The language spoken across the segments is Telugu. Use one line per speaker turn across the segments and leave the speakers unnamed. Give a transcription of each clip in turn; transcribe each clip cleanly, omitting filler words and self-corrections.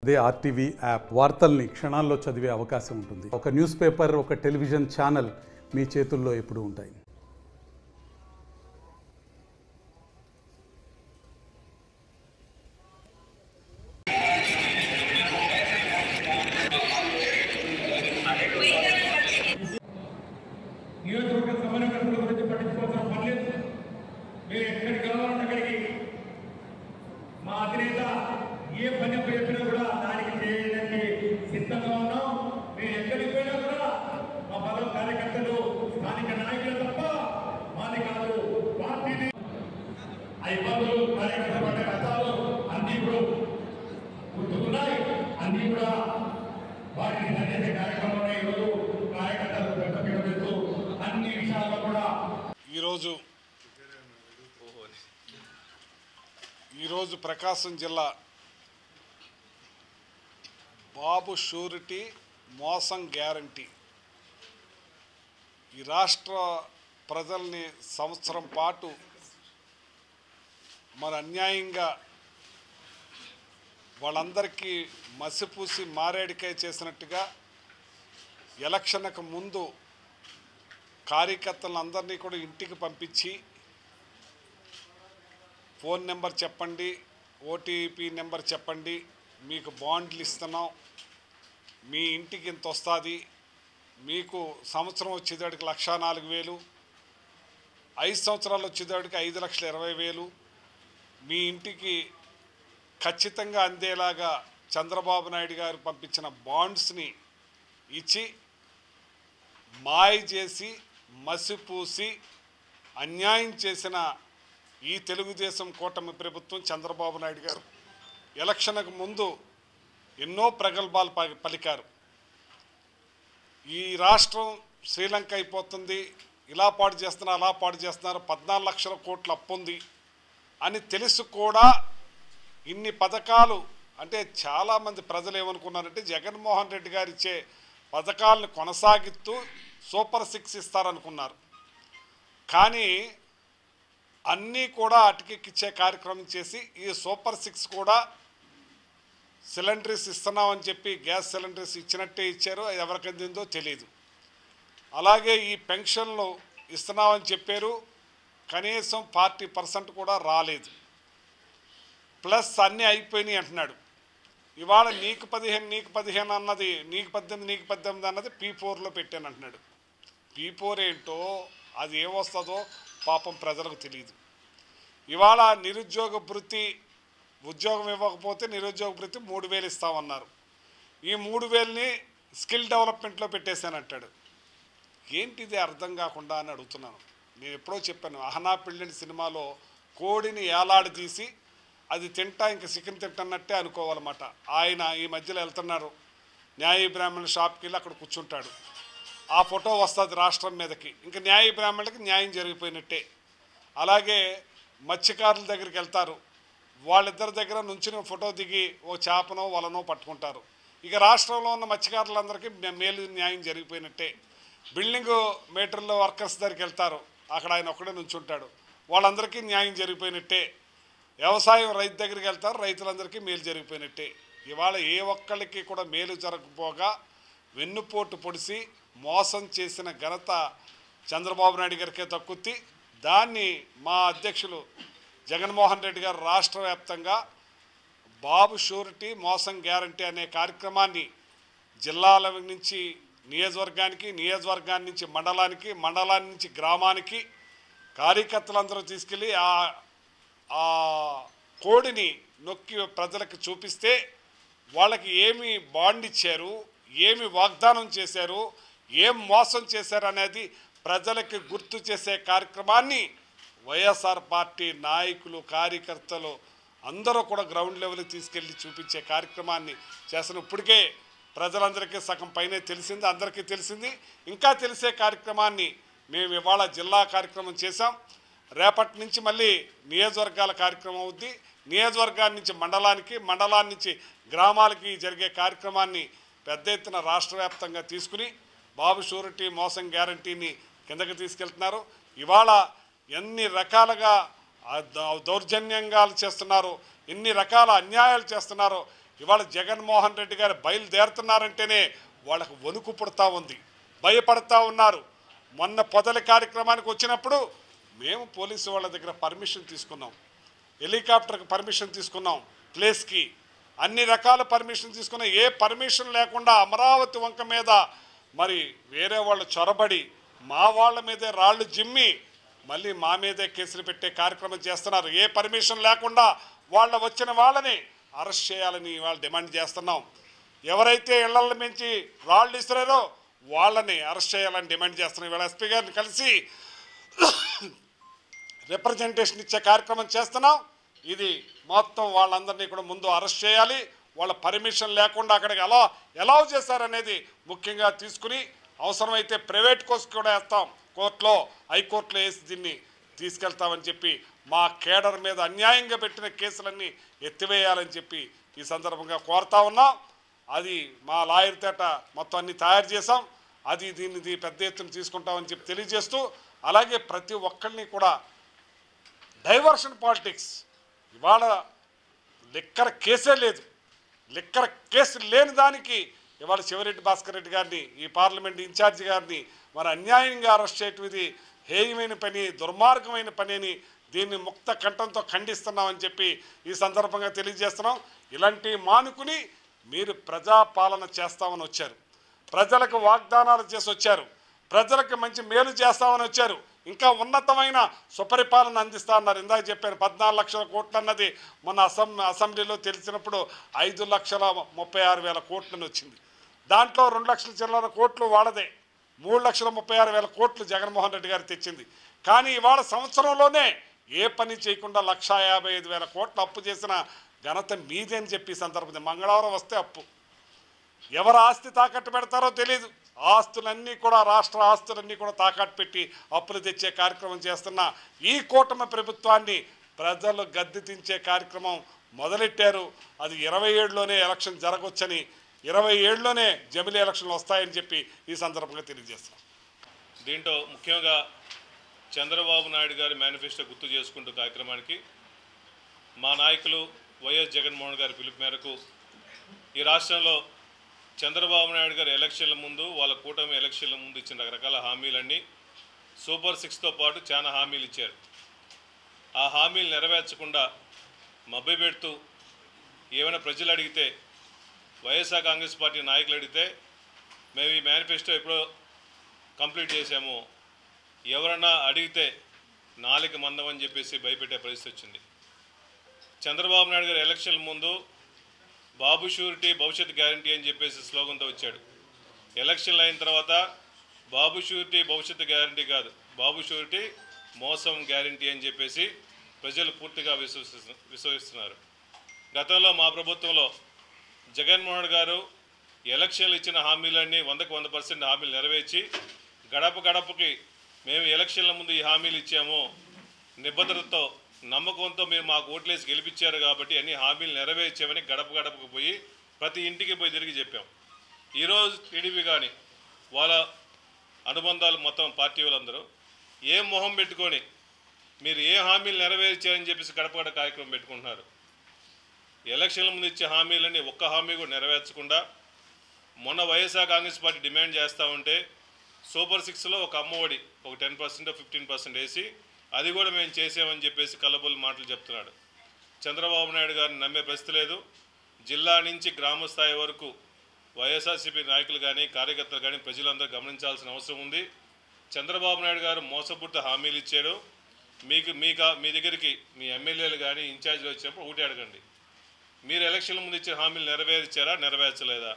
అదే ఆర్టీవీ యాప్ వార్తల్ని క్షణాల్లో చదివే అవకాశం ఉంటుంది. ఒక న్యూస్ పేపర్, ఒక టెలివిజన్ ఛానల్ మీ చేతుల్లో ఎప్పుడూ ఉంటాయి.
నియోజకవర్గ సమన్వయకర్తల గురించి పట్టించుకోవాల్సిన పని లేదు. మీరు ఎక్కడికి కావాలంటే అక్కడికి మా అధినేత ఏ పని చెప్పినా కూడా దానికి చేయడానికి సిద్ధంగా ఉన్నాం. మీరు ఎక్కడికి పోయినా కూడా మా పదవ కార్యకర్తలు స్థానిక నాయకులు తప్ప మాది కాదు. పార్టీని ఆ ఇబ్బందులు కార్యకర్తలు పడే కష్టాలు అన్నీ కూడా గుర్తుకున్నాయి. అన్నీ కూడా వాటిని సరిచేసే కార్యక్రమంలో ఈరోజు కార్యకర్తలు పెద్దపీట పెడుతూ అన్ని విషయాల్లో కూడా
ఈరోజు ప్రకాశం జిల్లా బాబు షూరిటీ మోసం గ్యారంటీ ఈ రాష్ట్ర ప్రజల్ని సంవత్సరం పాటు మరి అన్యాయంగా వాళ్ళందరికీ మసిపూసి మారేడికాయ చేసినట్టుగా ఎలక్షన్కు ముందు కార్యకర్తలందరినీ కూడా ఇంటికి పంపించి ఫోన్ నెంబర్ చెప్పండి, ఓటీపీ నెంబర్ చెప్పండి, మీకు బాండ్లు ఇస్తున్నాం, మీ ఇంటికి ఇంత వస్తుంది, మీకు సంవత్సరం వచ్చేదాడికి 1,04,000, 5 సంవత్సరాలు వచ్చేదాడికి 5,20,000 మీ ఇంటికి ఖచ్చితంగా అందేలాగా చంద్రబాబు నాయుడు గారు పంపించిన బాండ్స్ని ఇచ్చి మాయ చేసి మసిపూసి అన్యాయం చేసిన ఈ తెలుగుదేశం కూటమి ప్రభుత్వం చంద్రబాబు నాయుడు గారు ఎలక్షన్కు ముందు ఎన్నో ప్రగల్భాలు పలికారు. ఈ రాష్ట్రం శ్రీలంక అయిపోతుంది, ఇలా పాడు చేస్తున్నారు, అలా పాడు చేస్తున్నారు, 14 లక్షల కోట్ల అప్పు ఉంది అని తెలుసు కూడా ఇన్ని పథకాలు అంటే చాలామంది ప్రజలు ఏమనుకున్నారంటే జగన్మోహన్ రెడ్డి గారు ఇచ్చే పథకాలను కొనసాగిస్తూ సూపర్ 6 ఇస్తారనుకున్నారు. కానీ అన్నీ కూడా అటుకెక్కిచ్చే కార్యక్రమం చేసి ఈ సూపర్ 6 కూడా సిలిండర్స్ ఇస్తున్నామని చెప్పి గ్యాస్ సిలిండర్స్ ఇచ్చినట్టే ఇచ్చారు, ఎవరికి అందిందో తెలియదు. అలాగే ఈ పెన్షన్లు ఇస్తున్నామని చెప్పారు, కనీసం 40% కూడా రాలేదు. ప్లస్ అన్నీ అయిపోయినాయి అంటున్నాడు. ఇవాళ నీకు 15 అన్నది నీకు 18 అన్నది P4లో పెట్టాను అంటున్నాడు. P4 ఏంటో అది ఏమొస్తుందో పాపం ప్రజలకు తెలియదు. ఇవాళ నిరుద్యోగ భృతి ఉద్యోగం ఇవ్వకపోతే నిరుద్యోగ భృతి 3,000 ఇస్తామన్నారు. ఈ 3,000ని స్కిల్ డెవలప్మెంట్లో పెట్టేశానంటాడు. ఏంటిది అర్థం కాకుండా అని అడుగుతున్నాను. నేను ఎప్పుడో చెప్పాను, అహనా పెళ్ళిని సినిమాలో కోడిని ఏలాడి తీసి అది తింటా ఇంక చికెన్ తింటున్నట్టే అనుకోవాలన్నమాట. ఆయన ఈ మధ్యలో వెళ్తున్నారు, న్యాయ బ్రాహ్మణ షాప్కి వెళ్ళి అక్కడ కూర్చుంటాడు, ఆ ఫోటో వస్తుంది రాష్ట్రం మీదకి, ఇంకా న్యాయ బ్రాహ్మణులకి న్యాయం జరిగిపోయినట్టే. అలాగే మత్స్యకారుల దగ్గరికి వెళ్తారు, వాళ్ళిద్దరి దగ్గర నుంచి ఫోటో దిగి ఓ చేపనో వలనో పట్టుకుంటారు, ఇక రాష్ట్రంలో ఉన్న మత్స్యకారులందరికీ మేలు న్యాయం జరిగిపోయినట్టే. బిల్డింగ్ మీటర్లో వర్కర్స్ దగ్గరికి వెళ్తారు, అక్కడ ఆయన ఒక్కడే నుంచుంటాడు, వాళ్ళందరికీ న్యాయం జరిగిపోయినట్టే. వ్యవసాయం రైతు దగ్గరికి వెళ్తారు, రైతులందరికీ మేలు జరిగిపోయినట్టే. ఇవాళ ఏ ఒక్కళ్ళకి కూడా మేలు జరగకపోగా వెన్నుపోటు పొడిసి మోసం చేసిన ఘనత చంద్రబాబు నాయుడు గారికే దక్కుద్ది. దాన్ని మా అధ్యక్షులు జగన్మోహన్ రెడ్డి గారు రాష్ట్ర వ్యాప్తంగా బాబు షూరిటీ మోసం గ్యారంటీ అనే కార్యక్రమాన్ని జిల్లాల నుంచి నియోజకవర్గానికి, నియోజకవర్గాన్ని నుంచి మండలానికి, మండలాన్ని నుంచి గ్రామానికి కార్యకర్తలందరూ తీసుకెళ్ళి ఆ కోడిని నొక్కి ప్రజలకు చూపిస్తే వాళ్ళకి ఏమి బాండ్ ఇచ్చారు, ఏమి వాగ్దానం చేశారు, ఏం మోసం చేశారు అనేది ప్రజలకు గుర్తు చేసే కార్యక్రమాన్ని వైఎస్ఆర్ పార్టీ నాయకులు, కార్యకర్తలు అందరూ కూడా గ్రౌండ్ లెవెల్కి తీసుకెళ్ళి చూపించే కార్యక్రమాన్ని చేస్తున్న. ఇప్పటికే ప్రజలందరికీ సగం పైనే తెలిసింది, అందరికీ తెలిసింది. ఇంకా తెలిసే కార్యక్రమాన్ని మేము ఇవాళ జిల్లా కార్యక్రమం చేశాం. రేపటి నుంచి మళ్ళీ నియోజకవర్గాల కార్యక్రమం అవుద్ది. నియోజకవర్గాల నుంచి మండలానికి, మండలాన్ని నుంచి గ్రామాలకి జరిగే కార్యక్రమాన్ని పెద్ద ఎత్తున రాష్ట్ర వ్యాప్తంగా తీసుకుని బాబు షూరిటీ మోసం గ్యారంటీని కిందకి తీసుకెళ్తున్నారు. ఇవాళ ఎన్ని రకాలుగా దౌర్జన్యంగా చేస్తున్నారో, ఎన్ని రకాల అన్యాయాలు చేస్తున్నారో ఇవాళ జగన్మోహన్ రెడ్డి గారు బయలుదేరుతున్నారంటేనే వాళ్ళకు వణుకు పుడతా ఉంది, భయపడతా ఉన్నారు. మొన్న పొదల కార్యక్రమానికి వచ్చినప్పుడు మేము పోలీసు వాళ్ళ దగ్గర పర్మిషన్ తీసుకున్నాం, హెలికాప్టర్కి పర్మిషన్ తీసుకున్నాం, ప్లేస్కి అన్ని రకాల పర్మిషన్ తీసుకున్నాం. ఏ పర్మిషన్ లేకుండా అమరావతి వంక మీద మరి వేరే వాళ్ళు చొరబడి మా వాళ్ళ మీదే రాళ్ళు జిమ్మి మళ్ళీ మా మీదే కేసులు పెట్టే కార్యక్రమం చేస్తున్నారు. ఏ పర్మిషన్ లేకుండా వచ్చిన వాళ్ళని అరెస్ట్ చేయాలని వాళ్ళు డిమాండ్ చేస్తున్నాం. ఎవరైతే ఇళ్ల మించి రాళ్ళు ఇస్తున్నారో వాళ్ళని అరెస్ట్ చేయాలని డిమాండ్ చేస్తున్నాం. ఇవాళ ఎస్పీ గారిని కలిసి రిప్రజెంటేషన్ ఇచ్చే కార్యక్రమం చేస్తున్నాం. ఇది మొత్తం వాళ్ళందరినీ కూడా ముందు అరెస్ట్ చేయాలి. వాళ్ళ పర్మిషన్ లేకుండా అక్కడికి ఎలా చేశారనేది ముఖ్యంగా తీసుకుని అవసరమైతే ప్రైవేట్ కోర్సు కూడా వేస్తాం, కోర్టులో హైకోర్టులో వేసి దీన్ని తీసుకెళ్తామని చెప్పి మా కేడర్ మీద అన్యాయంగా పెట్టిన కేసులన్నీ ఎత్తివేయాలని చెప్పి ఈ సందర్భంగా కోరుతా ఉన్నాం. అది మా లాయర్ తేట మొత్తం అన్ని తయారు చేసాం. దీన్ని పెద్ద ఎత్తున తీసుకుంటామని చెప్పి తెలియజేస్తూ, అలాగే ప్రతి ఒక్కరిని కూడా డైవర్షన్ పాలిటిక్స్, ఇవాళ లిక్కర్ కేసే లేదు, లిక్కర్ కేసు లేని దానికి ఇవాళ శివరెడ్డి భాస్కర్ రెడ్డి గారిని, ఈ పార్లమెంట్ ఇన్ఛార్జి గారిని మరి అన్యాయంగా అరెస్ట్ చేయటం ఇది హేయమైన పని, దుర్మార్గమైన పని అని దీన్ని ముక్త కంఠంతో ఖండిస్తున్నామని చెప్పి ఈ సందర్భంగా తెలియజేస్తున్నాం. ఇలాంటి మానుకుని మీరు ప్రజాపాలన చేస్తామని వచ్చారు, ప్రజలకు వాగ్దానాలు చేసి వచ్చారు, ప్రజలకు మంచి మేలు చేస్తామని వచ్చారు, ఇంకా ఉన్నతమైన సుపరిపాలన అందిస్తా అన్నారు. ఇందాక చెప్పారు 14 లక్షల కోట్లు అన్నది మొన్న అసెంబ్లీలో తెలిసినప్పుడు 5,36,000 కోట్లని వచ్చింది. దాంట్లో 2 లక్షల చిల్లర కోట్లు వాళ్ళదే, 3,36,000 కోట్లు జగన్మోహన్ రెడ్డి గారు తెచ్చింది. కానీ ఇవాళ సంవత్సరంలోనే ఏ పని చేయకుండా 1,55,000 కోట్లు అప్పు చేసిన ఘనత మీదే అని చెప్పి సందర్భంగా మంగళవారం వస్తే అప్పు ఎవరు ఆస్తి తాకట్టు పెడతారో తెలియదు. ఆస్తులన్నీ కూడా రాష్ట్ర ఆస్తులన్నీ కూడా తాకట్టు పెట్టి అప్పులు తెచ్చే కార్యక్రమం చేస్తున్న ఈ కూటమి ప్రభుత్వాన్ని ప్రజలు గద్దె దించే కార్యక్రమం మొదలెట్టారు. అది 27లోనే ఎలక్షన్ జరగవచ్చని, 27లోనే జమిలీ ఎలక్షన్లు వస్తాయని చెప్పి ఈ సందర్భంగా తెలియజేస్తున్నాం.
దీంట్లో ముఖ్యంగా చంద్రబాబు నాయుడు గారి మేనిఫెస్టో గుర్తు చేసుకుంటూ కార్యక్రమానికి మా నాయకులు వైఎస్ జగన్మోహన్ గారి పిలుపు మేరకు ఈ రాష్ట్రంలో చంద్రబాబు నాయుడు గారు ఎలక్షన్ల ముందు, వాళ్ళ కూటమి ఎలక్షన్ల ముందు ఇచ్చిన రకరకాల హామీలన్నీ సూపర్ 6తో పాటు చాలా హామీలు ఇచ్చారు. ఆ హామీలు నెరవేర్చకుండా మభ్యపెడుతూ ఏమైనా ప్రజలు అడిగితే, వైఎస్ఆర్ కాంగ్రెస్ పార్టీ నాయకులు అడిగితే మేము ఈ మేనిఫెస్టో ఎప్పుడో కంప్లీట్ చేసాము, ఎవరన్నా అడిగితే నాలుక మందమని చెప్పేసి భయపెట్టే పరిస్థితి వచ్చింది. చంద్రబాబు నాయుడు గారు ఎలక్షన్ల ముందు బాబు షూరిటీ భవిష్యత్ గ్యారంటీ అని చెప్పేసి స్లోగన్తో వచ్చాడు. ఎలక్షన్లు అయిన తర్వాత బాబు షూరిటీ భవిష్యత్తు గ్యారంటీ కాదు, బాబు షూరిటీ మోసం గ్యారంటీ అని చెప్పేసి ప్రజలు పూర్తిగా విశ్వసిస్తున్నారు. గతంలో మా ప్రభుత్వంలో జగన్మోహన్ గారు ఎలక్షన్లు ఇచ్చిన హామీలన్నీ 100% హామీలు నెరవేర్చి గడప గడపకి మేము ఎలక్షన్ల ముందు ఈ హామీలు ఇచ్చాము, నిబద్ధతతో నమ్మకంతో మీరు మాకు ఓట్లేసి గెలిపించారు కాబట్టి అన్ని హామీలు నెరవేర్చామని గడప గడపకు పోయి ప్రతి ఇంటికి పోయి తిరిగి చెప్పాం. ఈరోజు టీడీపీ కానీ వాళ్ళ అనుబంధాలు మొత్తం పార్టీ వాళ్ళందరూ ఏ మొహం పెట్టుకొని మీరు ఏ హామీలు నెరవేర్చారని చెప్పేసి గడప గడప కార్యక్రమం పెట్టుకుంటున్నారు. ఎలక్షన్ల ముందు ఇచ్చే హామీలన్నీ ఒక్క హామీ కూడా నెరవేర్చకుండా మొన్న వైఎస్ఆర్ కాంగ్రెస్ పార్టీ డిమాండ్ చేస్తూ ఉంటే సూపర్ 6లో ఒక అమ్మఒడి ఒక 10% 15% వేసి అది కూడా మేము చేసామని చెప్పేసి కల్లబొల్లి మాటలు చెప్తున్నాడు. చంద్రబాబు నాయుడు గారిని నమ్మే పరిస్థితి లేదు. జిల్లా నుంచి గ్రామ స్థాయి వరకు వైఎస్ఆర్సీపీ నాయకులు కానీ కార్యకర్తలు కానీ ప్రజలందరూ గమనించాల్సిన అవసరం ఉంది. చంద్రబాబు నాయుడు గారు మోసపూరిత హామీలు ఇచ్చాడు. మీ దగ్గరికి మీ ఎమ్మెల్యేలు కానీ ఇన్ఛార్జీలు వచ్చినప్పుడు ఒకటి అడగండి, మీరు ఎలక్షన్ల ముందు ఇచ్చిన హామీలు నెరవేర్చారా, నెరవేర్చలేదా?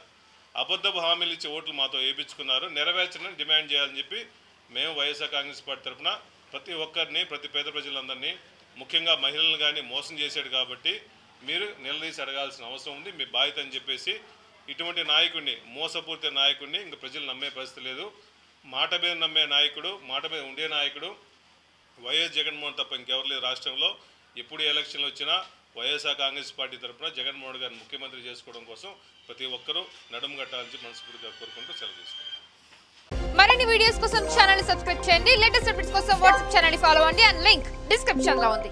అబద్ధపు హామీలు ఇచ్చే ఓట్లు మాతో వేయించుకున్నారు, నెరవేర్చని డిమాండ్ చేయాలని చెప్పి మేము వైఎస్ఆర్ కాంగ్రెస్ పార్టీ తరఫున ప్రతి ఒక్కరిని, ప్రతి పేద ప్రజలందరినీ, ముఖ్యంగా మహిళలను కానీ మోసం చేశాడు కాబట్టి మీరు నిలదీసి అడగాల్సిన అవసరం ఉంది, మీ బాధ్యత అని చెప్పేసి ఇటువంటి నాయకుడిని, మోసపూరిత నాయకుడిని ఇంకా ప్రజలు నమ్మే పరిస్థితి లేదు. మాట మీద నమ్మే నాయకుడు, మాట మీద ఉండే నాయకుడు వైఎస్ జగన్మోహన్ తప్ప ఇంకెవరు లేదు రాష్ట్రంలో. ఎప్పుడు ఎలక్షన్లు వచ్చినా వైఎస్ఆర్ కాంగ్రెస్ పార్టీ తరఫున జగన్మోహన్ గారిని ముఖ్యమంత్రి చేసుకోవడం కోసం ప్రతి ఒక్కరూ నడుము కట్టాలని మనస్ఫూర్తిగా కోరుకుంటూ సెలవు తీసుకుంటాం.
మరిన్ని వీడియోస్ కోసం ఛానల్ ని సబ్స్క్రైబ్ చేయండి. లేటెస్ట్ అప్డేట్స్ కోసం వాట్సాప్ ఛానల్ ని ఫాలో అవ్వండి. అండ్ లింక్ డిస్క్రిప్షన్ లో ఉంది.